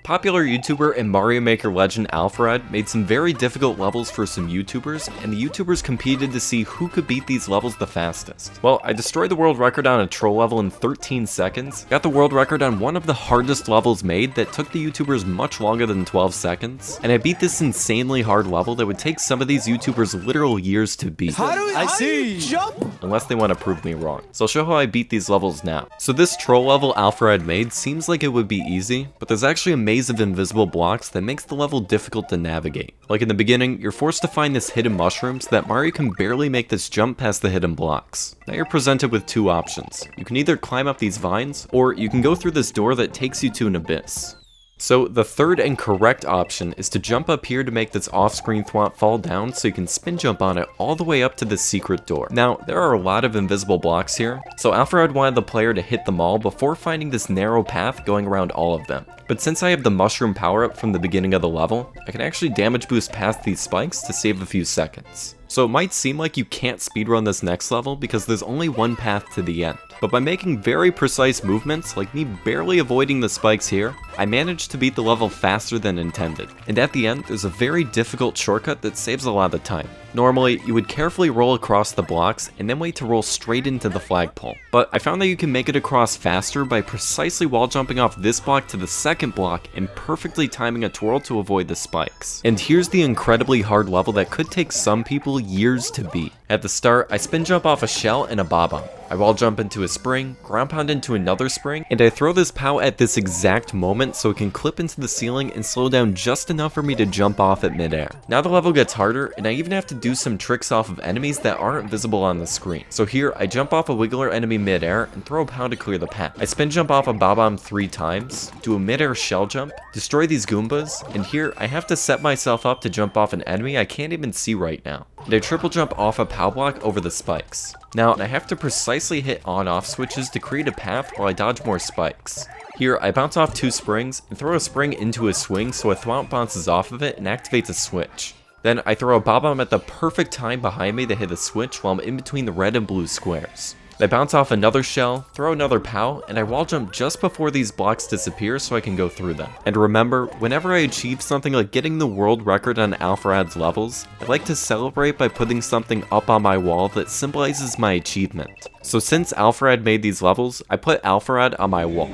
Popular YouTuber and Mario Maker legend Alpharad made some very difficult levels for some YouTubers, and the YouTubers competed to see who could beat these levels the fastest. Well, I destroyed the world record on a troll level in 13 seconds, got the world record on one of the hardest levels made that took the YouTubers much longer than 12 seconds, and I beat this insanely hard level that would take some of these YouTubers literal years to beat. How do you jump? Unless they want to prove me wrong. So I'll show how I beat these levels now. So this troll level Alpharad made seems like it would be easy, but there's actually a maze of invisible blocks that makes the level difficult to navigate. Like in the beginning, you're forced to find this hidden mushroom so that Mario can barely make this jump past the hidden blocks. Now you're presented with two options. You can either climb up these vines, or you can go through this door that takes you to an abyss. So the third and correct option is to jump up here to make this off-screen thwomp fall down so you can spin jump on it all the way up to the secret door. Now, there are a lot of invisible blocks here, so Alpharad wanted the player to hit them all before finding this narrow path going around all of them. But since I have the mushroom power-up from the beginning of the level, I can actually damage boost past these spikes to save a few seconds. So it might seem like you can't speedrun this next level because there's only one path to the end. But by making very precise movements, like me barely avoiding the spikes here, I managed to beat the level faster than intended. And at the end, there's a very difficult shortcut that saves a lot of time. Normally, you would carefully roll across the blocks and then wait to roll straight into the flagpole. But I found that you can make it across faster by precisely wall jumping off this block to the second block and perfectly timing a twirl to avoid the spikes. And here's the incredibly hard level that could take some people years to beat. At the start, I spin jump off a shell and a bob-omb. I wall jump into a spring, ground pound into another spring, and I throw this POW at this exact moment so it can clip into the ceiling and slow down just enough for me to jump off at midair. Now the level gets harder, and I even have to do some tricks off of enemies that aren't visible on the screen. So here, I jump off a wiggler enemy midair and throw a POW to clear the path. I spin jump off a bob-omb 3 times, do a midair shell jump, destroy these Goombas, and here I have to set myself up to jump off an enemy I can't even see right now. And I triple jump off a POW block over the spikes. Now, I have to precisely hit on-off switches to create a path while I dodge more spikes. Here, I bounce off 2 springs and throw a spring into a swing so a thwomp bounces off of it and activates a switch. Then I throw a bob-omb at the perfect time behind me to hit a switch while I'm in between the red and blue squares. I bounce off another shell, throw another POW, and I wall jump just before these blocks disappear so I can go through them. And remember, whenever I achieve something like getting the world record on Alpharad's levels, I like to celebrate by putting something up on my wall that symbolizes my achievement. So since Alpharad made these levels, I put Alpharad on my wall.